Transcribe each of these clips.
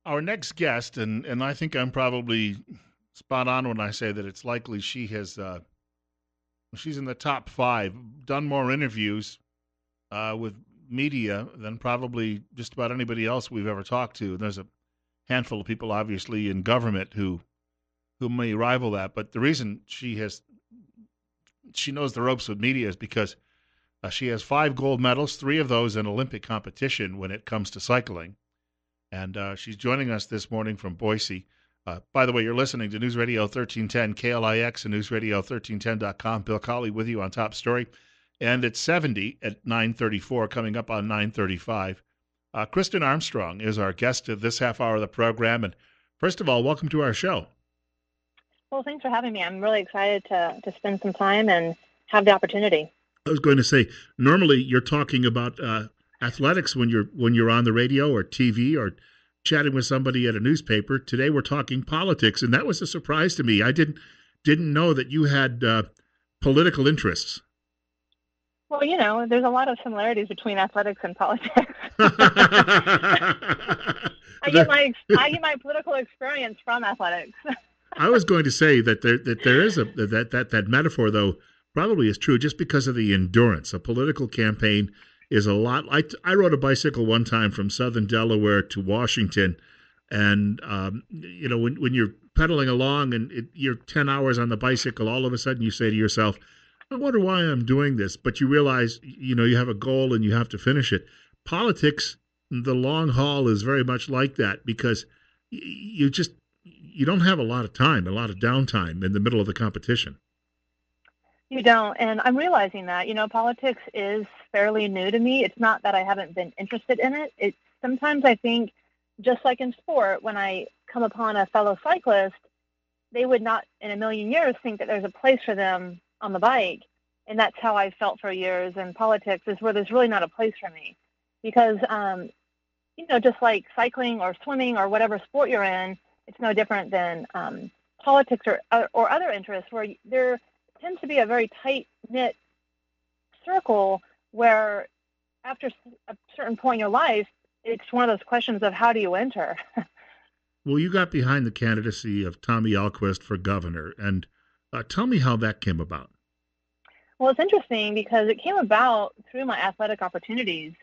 Our next guest, and I think I'm probably spot on when I say that it's likely she's in the top five, done more interviews with media than probably just about anybody else we've ever talked to. There's a handful of people, obviously, in government who may rival that, but the reason she knows the ropes with media is because she has five gold medals, three of those in Olympic competition when it comes to cycling. And she's joining us this morning from Boise. By the way, you're listening to News Radio 1310, KLIX, and newsradio1310.com. Bill Colley with you on Top Story. And it's 70 at 9:34, coming up on 9:35. Kristin Armstrong is our guest of this half hour of the program. And first of all, welcome to our show. Well, thanks for having me. I'm really excited to spend some time and have the opportunity. I was going to say, normally you're talking about athletics when you're on the radio or TV or chatting with somebody at a newspaper. Today we're talking politics, and that was a surprise to me. I didn't know that you had political interests. Well, there's a lot of similarities between athletics and politics. I get my political experience from athletics. I was going to say that there is that metaphor, though, probably is true just because of the endurance. A political campaign is a lot. I rode a bicycle one time from southern Delaware to Washington, and when you're pedaling along and you're 10 hours on the bicycle, all of a sudden you say to yourself, I wonder why I'm doing this. But you realize, you have a goal and you have to finish it. Politics, the long haul is very much like that because you don't have a lot of time, a lot of downtime in the middle of the competition. You don't, and I'm realizing that, politics is fairly new to me. It's not that I haven't been interested in it. It's sometimes I think, just like in sport, when I come upon a fellow cyclist, they would not in a million years think that there's a place for them on the bike. And that's how I felt for years. And politics is where there's really not a place for me because, just like cycling or swimming or whatever sport you're in, it's no different than politics or other interests where there tends to be a very tight-knit circle where after a certain point in your life, it's one of those questions of how do you enter? Well, you got behind the candidacy of Tommy Alquist for governor, and tell me how that came about. Well, it's interesting because it came about through my athletic opportunities.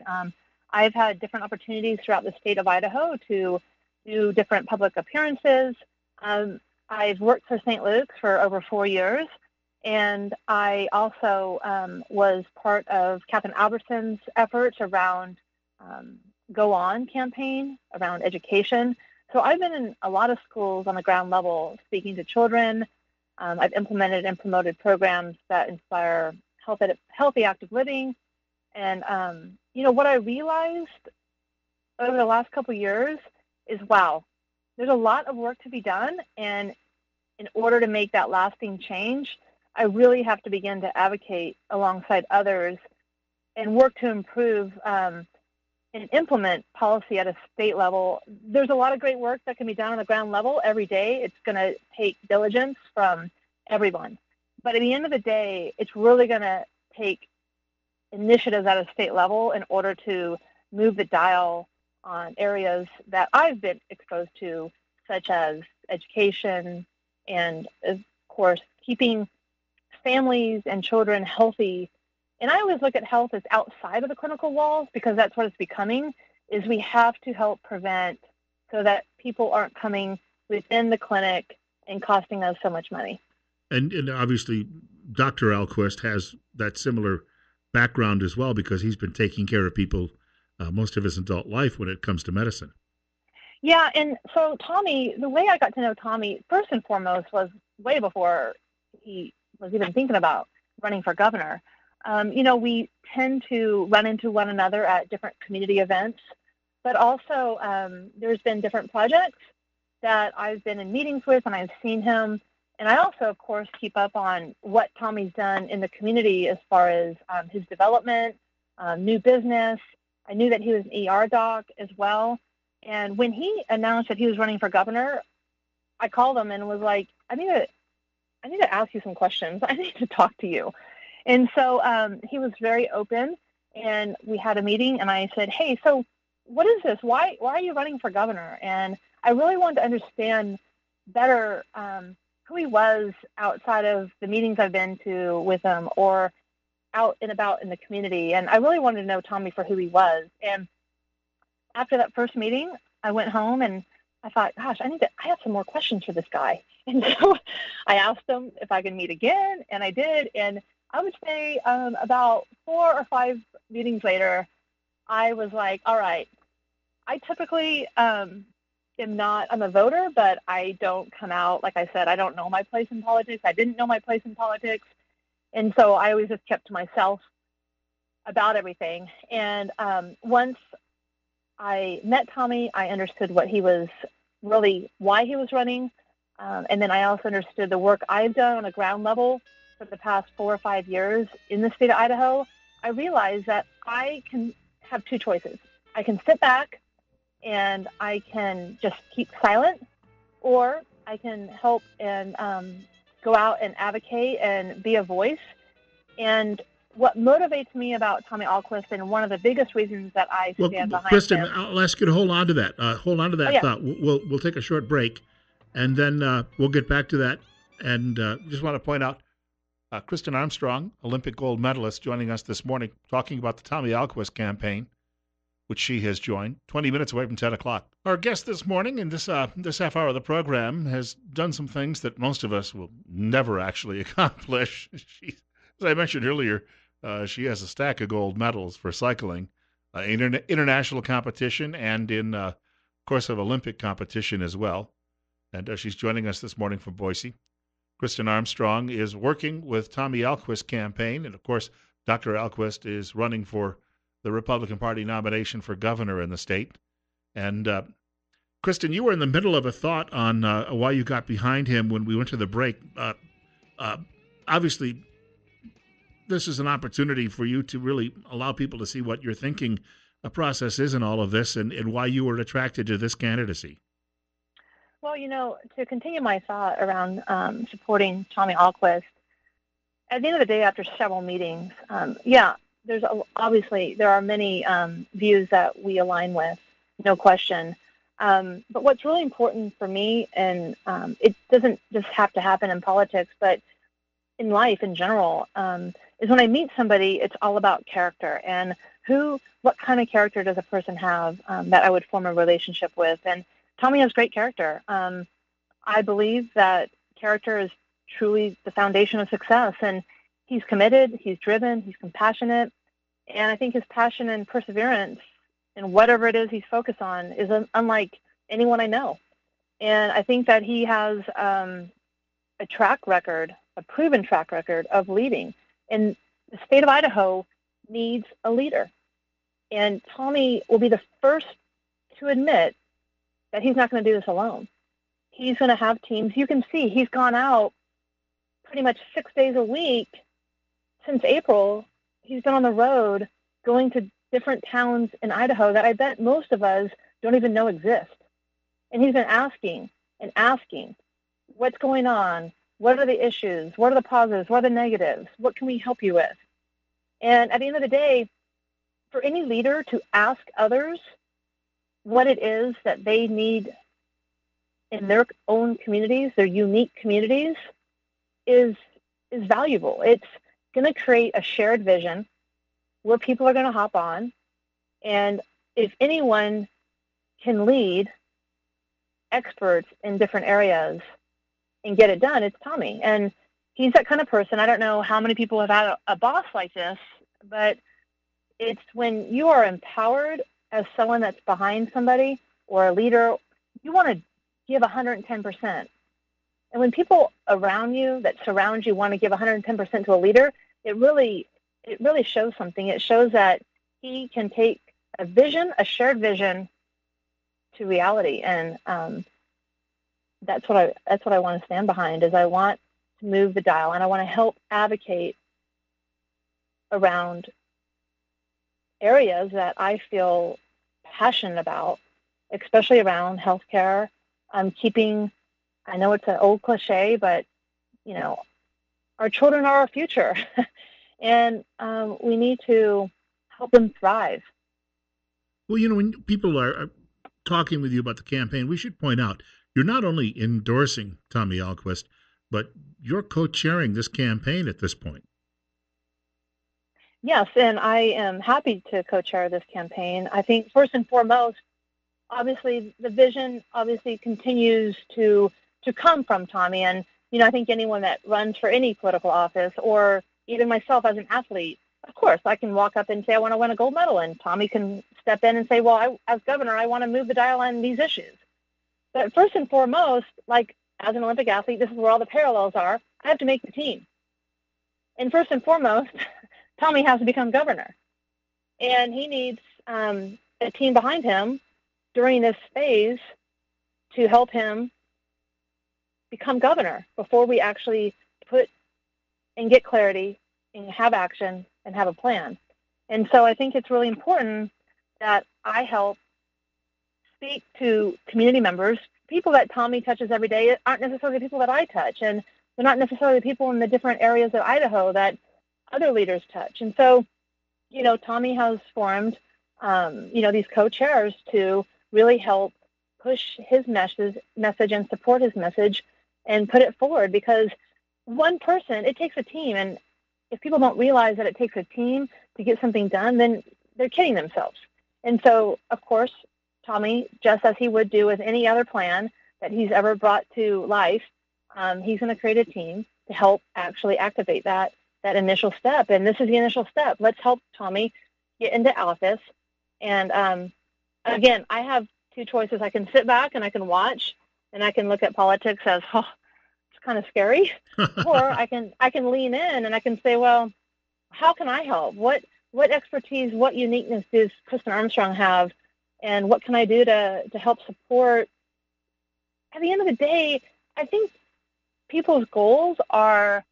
I've had different opportunities throughout the state of Idaho to do different public appearances. I've worked for St. Luke's for over 4 years, and I also was part of Captain Albertson's efforts around Go On campaign, around education. So I've been in a lot of schools on the ground level speaking to children. I've implemented and promoted programs that inspire healthy active living. And, what I realized over the last couple of years is, wow, there's a lot of work to be done. And in order to make that lasting change, I really have to begin to advocate alongside others and work to improve and implement policy at a state level. There's a lot of great work that can be done on the ground level every day. It's going to take diligence from everyone. But at the end of the day, it's really going to take initiatives at a state level in order to move the dial on areas that I've been exposed to, such as education and, of course, keeping families and children healthy. And I always look at health as outside of the clinical walls because that's what it's becoming, is we have to help prevent so that people aren't coming within the clinic and costing us so much money. And obviously, Dr. Alquist has that similar background as well because he's been taking care of people most of his adult life when it comes to medicine. Yeah, and so Tommy, the way I got to know Tommy, first and foremost, was way before he was even thinking about running for governor. We tend to run into one another at different community events, but also there's been different projects that I've been in meetings with and I've seen him. And I also, of course, keep up on what Tommy's done in the community as far as his development, new business. I knew that he was an ER doc as well. And when he announced that he was running for governor, I called him and was like, I need to ask you some questions. I need to talk to you. And so he was very open, and we had a meeting, and I said, hey, so what is this? Why are you running for governor? And I really wanted to understand better who he was outside of the meetings I've been to with him or out and about in the community. And I really wanted to know Tommy for who he was. And after that first meeting, I went home and I thought, gosh, I have some more questions for this guy. And so I asked him if I could meet again, and I did. And I would say about 4 or 5 meetings later, I was like, all right, I typically I'm a voter, but I don't come out. Like I said, I don't know my place in politics. I didn't know my place in politics. And so I always just kept to myself about everything. And once I met Tommy, I understood what he was really, why he was running. And then I also understood the work I've done on a ground level for the past 4 or 5 years in the state of Idaho. I realized that I can have two choices. I can sit back and I can just keep silent, or I can help and go out and advocate and be a voice. And what motivates me about Tommy Ahlquist, and one of the biggest reasons that I stand behind Kristin, him. I'll ask you to hold on to that. Hold on to that Yeah. thought. We'll take a short break, and then we'll get back to that. And just want to point out, Kristin Armstrong, Olympic gold medalist, joining us this morning, talking about the Tommy Ahlquist campaign, which she has joined, 20 minutes away from 10 o'clock. Our guest this morning in this half hour of the program has done some things that most of us will never actually accomplish. As I mentioned earlier, she has a stack of gold medals for cycling, international competition, and in course of Olympic competition as well. And she's joining us this morning from Boise. Kristin Armstrong is working with Tommy Ahlquist's campaign, and of course, Dr. Ahlquist is running for the Republican Party nomination for governor in the state. And Kristin, you were in the middle of a thought on why you got behind him when we went to the break. Obviously, this is an opportunity for you to really allow people to see what your thinking process is in all of this, and why you were attracted to this candidacy. Well, to continue my thought around supporting Tommy Ahlquist, at the end of the day, after several meetings, obviously there are many views that we align with, no question. But what's really important for me, and it doesn't just have to happen in politics, but in life in general, is when I meet somebody, it's all about character and what kind of character does a person have that I would form a relationship with. And Tommy has great character. I believe that character is truly the foundation of success, and he's committed, he's driven, he's compassionate, and I think his passion and perseverance in whatever it is he's focused on is unlike anyone I know. And I think that he has a proven track record of leading. And the state of Idaho needs a leader. And Tommy will be the first to admit that he's not going to do this alone. He's going to have teams. You can see he's gone out pretty much 6 days a week since April. He's been on the road going to different towns in Idaho that I bet most of us don't even know exist. And he's been asking and asking, what's going on? What are the issues? What are the positives? What are the negatives? What can we help you with? And at the end of the day, for any leader to ask others what it is that they need in their own communities, their unique communities, is valuable. It's going to create a shared vision where people are going to hop on. And if anyone can lead experts in different areas and get it done, it's Tommy. And he's that kind of person. I don't know how many people have had a boss like this, but it's when you are empowered as someone that's behind somebody or a leader, you want to give 110%. And when people around you that surround you want to give 110% to a leader, it really shows something. It shows that he can take a shared vision, to reality. And that's what I want to stand behind. Is I want to move the dial, and I want to help advocate around areas that I feel passionate about, especially around healthcare. I know it's an old cliche, but our children are our future, and we need to help them thrive. Well, when people are talking with you about the campaign, we should point out you're not only endorsing Tommy Alquist, but you're co-chairing this campaign at this point. Yes, and I am happy to co-chair this campaign. I think first and foremost, obviously the vision obviously continues to come from Tommy. And I think anyone that runs for any political office, or even myself as an athlete, of course I can walk up and say I want to win a gold medal, and Tommy can step in and say, well, as governor, I want to move the dial on these issues. But first and foremost, like as an Olympic athlete, this is where all the parallels are. I have to make the team. And first and foremost, Tommy has to become governor. And he needs a team behind him during this phase to help him become governor before we actually put and get clarity and have action and have a plan. And so I think it's really important that I help speak to community members. People that Tommy touches every day aren't necessarily the people that I touch, and they're not necessarily the people in the different areas of Idaho that other leaders touch. And so, Tommy has formed, these co-chairs to really help push his message and support his message and put it forward, because one person, it takes a team. And if people don't realize that it takes a team to get something done, then they're kidding themselves. And so, of course, Tommy, just as he would do with any other plan that he's ever brought to life, he's going to create a team to help actually activate that initial step. And this is the initial step. Let's help Tommy get into office. And again, I have two choices. I can sit back and I can watch, and I can look at politics as, it's kind of scary, or I can lean in and I can say, well, how can I help? What expertise, what uniqueness does Kristin Armstrong have, and what can I do to help support? At the end of the day, I think people's goals are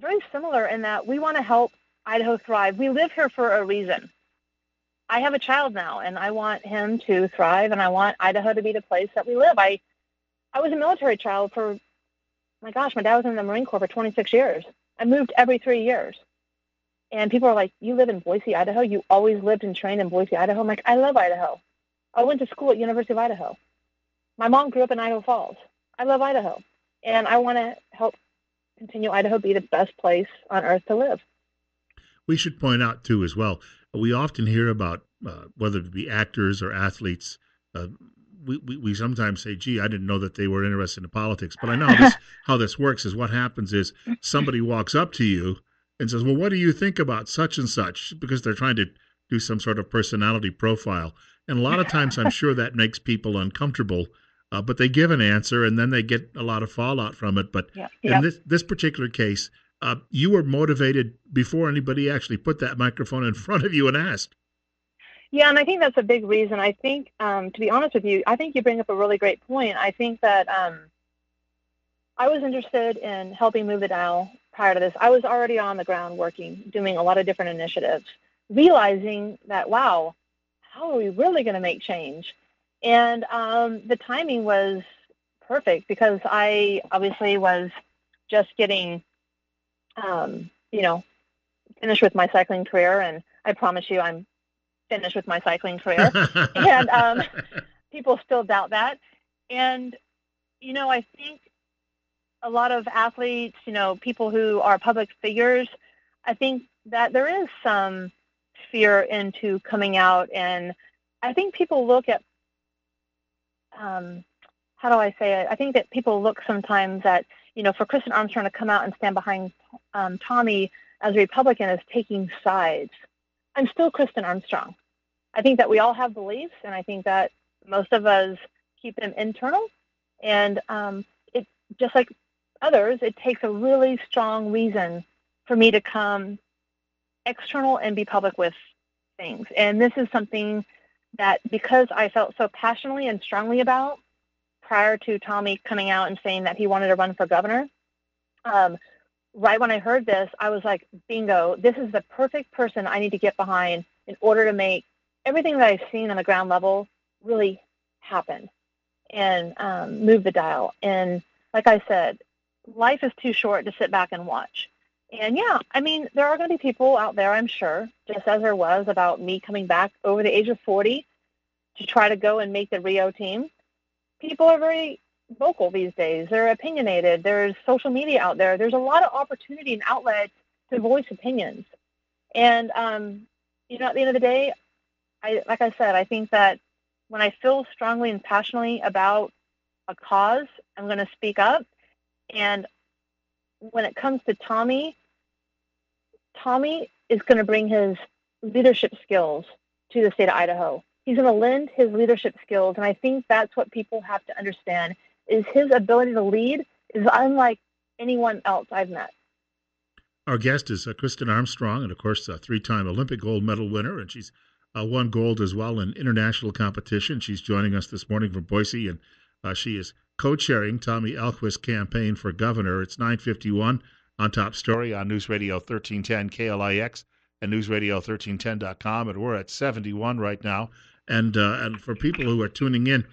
very similar in that we want to help Idaho thrive. We live here for a reason. I have a child now, and I want him to thrive, and I want Idaho to be the place that we live. I was a military child for, my gosh, my dad was in the Marine Corps for 26 years. I moved every 3 years. And people are like, you live in Boise, Idaho? You always lived and trained in Boise, Idaho? I'm like, I love Idaho. I went to school at University of Idaho. My mom grew up in Idaho Falls. I love Idaho. And I want to help continue Idaho be the best place on earth to live. We should point out, too, as well, we often hear about, whether it be actors or athletes, we sometimes say, gee, I didn't know that they were interested in politics. But I know how this works is what happens is somebody walks up to you and says, well, what do you think about such and such? Because they're trying to do some sort of personality profile. And a lot of times I'm sure that makes people uncomfortable, but they give an answer and then they get a lot of fallout from it. But in this particular case, you were motivated before anybody actually put that microphone in front of you and asked. Yeah, and I think that's a big reason. I think, to be honest with you, I think you bring up a really great point. I think that I was interested in helping move the dial prior to this. I was already on the ground working, doing a lot of different initiatives, realizing that, wow, how are we really going to make change? And the timing was perfect because I obviously was just getting, finished with my cycling career. And I promise you I'm finished with my cycling career. And people still doubt that. And, I think a lot of athletes, people who are public figures, I think that there is some fear into coming out. And I think people look at, how do I say it? I think that people look sometimes at, for Kristin Armstrong to come out and stand behind Tommy as a Republican as taking sides. I'm still Kristin Armstrong. I think that we all have beliefs, and I think that most of us keep them internal. And it, just like others, it takes a really strong reason for me to come external and be public with things. And this is something that, because I felt so passionately and strongly about prior to Tommy coming out and saying that he wanted to run for governor, right when I heard this, I was like, bingo, this is the perfect person I need to get behind in order to make everything that I've seen on the ground level really happen and move the dial. And like I said, life is too short to sit back and watch. And yeah, I mean, there are going to be people out there, I'm sure, just as there was about me coming back over the age of 40, to try to go and make the Rio team. People are very vocal these days. They're opinionated. There's social media out there. There's a lot of opportunity and outlets to voice opinions. And, at the end of the day, like I said, I think that when I feel strongly and passionately about a cause, I'm going to speak up. And when it comes to Tommy is going to bring his leadership skills to the state of Idaho. He's going to lend his leadership skills, and I think that's what people have to understand, is his ability to lead is unlike anyone else I've met. Our guest is Kristin Armstrong, and of course, a three-time Olympic gold medal winner, and she's won gold as well in international competition. She's joining us this morning from Boise, and she is co-chairing Tommy Alquist's campaign for governor. It's 9:51 on Top Story on News Radio 1310 KLIX and newsradio1310.com, and we're at 71 right now. And for people who are tuning in,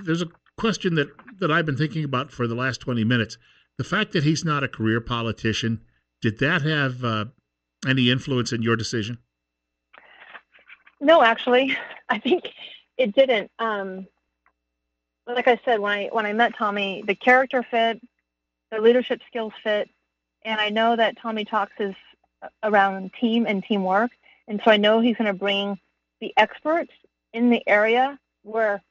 there's a question that I've been thinking about for the last 20 minutes. The fact that he's not a career politician, did that have any influence in your decision? No, actually, I think it didn't. Like I said, when I met Tommy, the character fit, the leadership skills fit, and I know that Tommy talks is around team and teamwork, and so I know he's going to bring the experts in the area where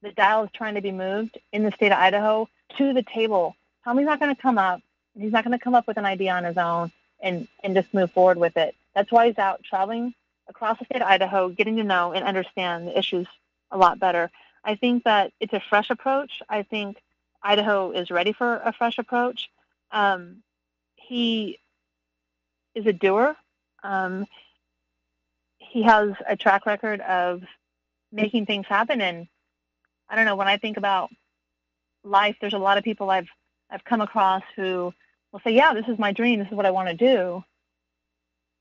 the dial is trying to be moved in the state of Idaho to the table. Tommy's not going to come up. He's not going to come up with an idea on his own and just move forward with it. That's why he's out traveling across the state of Idaho, getting to know and understand the issues a lot better. I think that it's a fresh approach. I think Idaho is ready for a fresh approach. He is a doer. He has a track record of making things happen. And I don't know, when I think about life, there's a lot of people I've come across who will say, yeah, this is my dream. This is what I want to do.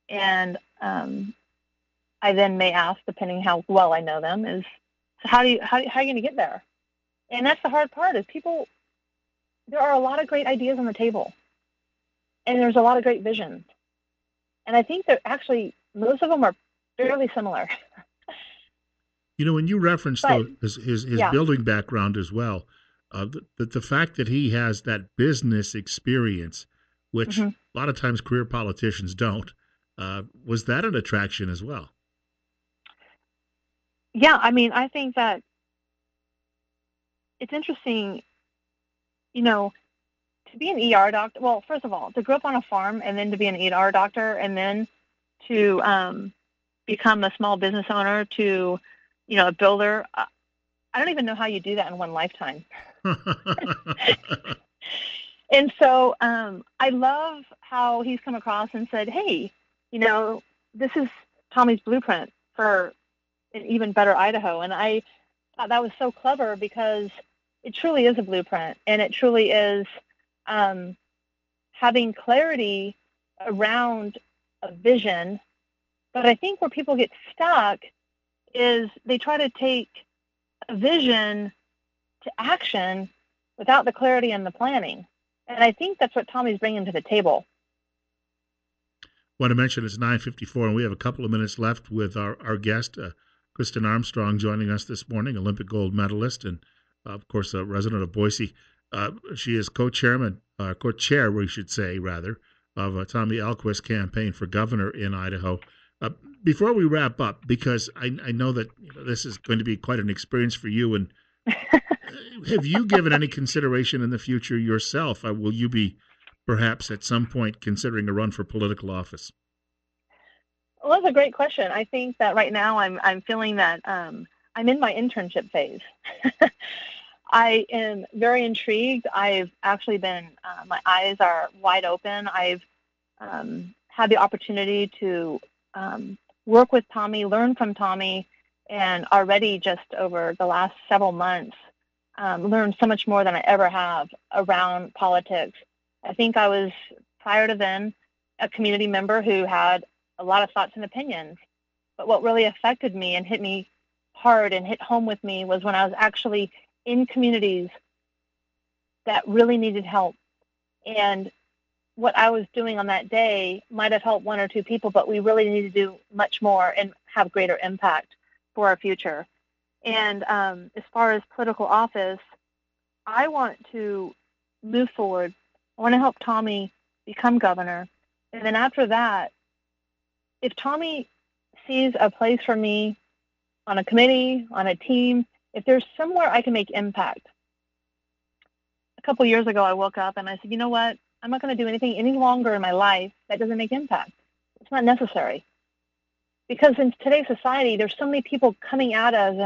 And I then may ask, depending how well I know them, is so how are you going to get there? And that's the hard part, is people, there are a lot of great ideas on the table. And there's a lot of great visions. And I think that actually most of them are fairly similar. When you referenced his building background as well, the fact that he has that business experience, which a lot of times career politicians don't, was that an attraction as well? Yeah, I mean, I think that it's interesting, to be an ER doctor. Well, first of all, to grow up on a farm and then to be an ER doctor and then to become a small business owner, to, a builder. I don't even know how you do that in one lifetime. And so I love how he's come across and said, hey, this is Tommy's blueprint for an even better Idaho. And I thought that was so clever, because it truly is a blueprint, and it truly is having clarity around a vision. But I think where people get stuck is they try to take a vision to action without the clarity and the planning. And I think that's what Tommy's bringing to the table. I want to mention it's 9:54, and we have a couple of minutes left with our guest, Kristin Armstrong, joining us this morning, Olympic gold medalist, and of course, a resident of Boise. She is co-chair, we should say, rather, of Tommy Alquist's campaign for governor in Idaho. Before we wrap up, because I know that this is going to be quite an experience for you, and have you given any consideration in the future yourself? Will you be perhaps at some point considering a run for political office? Well, that's a great question. I think that right now I'm feeling that I'm in my internship phase. I am very intrigued. I've actually been, my eyes are wide open. I've had the opportunity to work with Tommy, learn from Tommy, and already just over the last several months, learned so much more than I ever have around politics. I think I was, prior to then, a community member who had a lot of thoughts and opinions. But what really affected me and hit me hard and hit home with me was when I was actually in communities that really needed help. And what I was doing on that day might have helped one or two people, but we really need to do much more and have greater impact for our future. And as far as political office, I want to move forward. I want to help Tommy become governor. And then after that, if Tommy sees a place for me on a committee, on a team, if there's somewhere I can make impact. A couple years ago, I woke up and I said, you know what? I'm not going to do anything any longer in my life that doesn't make impact. It's not necessary. Because in today's society, there's so many people coming at us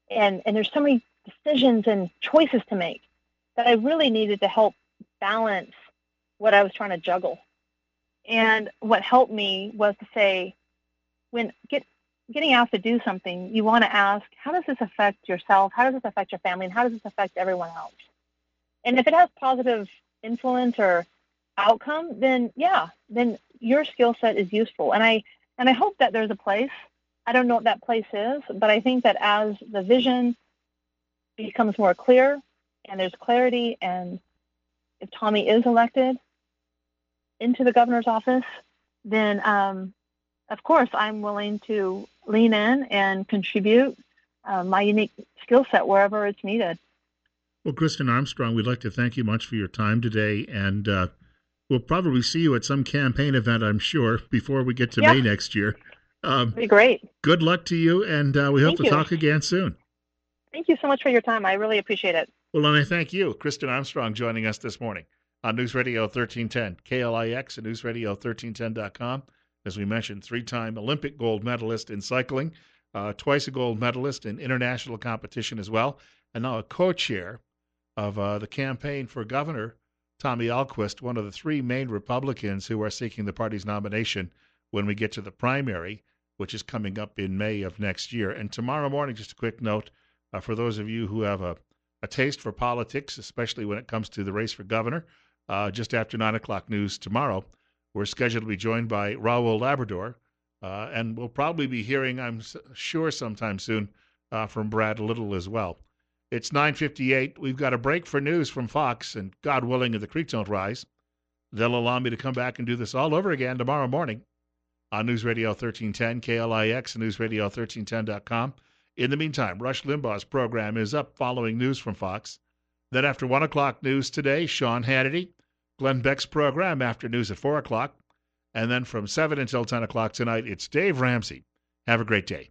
and there's so many decisions and choices to make that I really needed to help balance what I was trying to juggle. And what helped me was to say, when getting asked to do something, you want to ask, how does this affect yourself? How does this affect your family? And how does this affect everyone else? And if it has positive influence or outcome, then yeah, then your skill set is useful. And I hope that there's a place. I don't know what that place is, but I think that as the vision becomes more clear and there's clarity, and if Tommy is elected into the governor's office, then of course I'm willing to lean in and contribute my unique skill set wherever it's needed. Well, Kristin Armstrong, we'd like to thank you much for your time today, and we'll probably see you at some campaign event, I'm sure, before we get to May next year. That'd be great. Good luck to you, and we hope to talk again soon. Thank you so much for your time. I really appreciate it. Well, and I thank you, Kristin Armstrong, joining us this morning on News Radio 1310, KLIX and newsradio1310.com. As we mentioned, 3-time Olympic gold medalist in cycling, twice a gold medalist in international competition as well, and now a co-chair of the campaign for governor, Tommy Alquist, one of the 3 main Republicans who are seeking the party's nomination when we get to the primary, which is coming up in May of next year. And tomorrow morning, just a quick note, for those of you who have a taste for politics, especially when it comes to the race for governor, just after 9 o'clock news tomorrow, we're scheduled to be joined by Raul Labrador, and we'll probably be hearing, I'm sure sometime soon, from Brad Little as well. It's 9:58. We've got a break for news from Fox, and God willing, if the creek don't rise, they'll allow me to come back and do this all over again tomorrow morning on News Radio 1310, KLIX, and newsradio1310.com. In the meantime, Rush Limbaugh's program is up following news from Fox. Then after 1 o'clock news today, Sean Hannity, Glenn Beck's program after news at 4 o'clock. And then from 7 until 10 o'clock tonight, it's Dave Ramsey. Have a great day.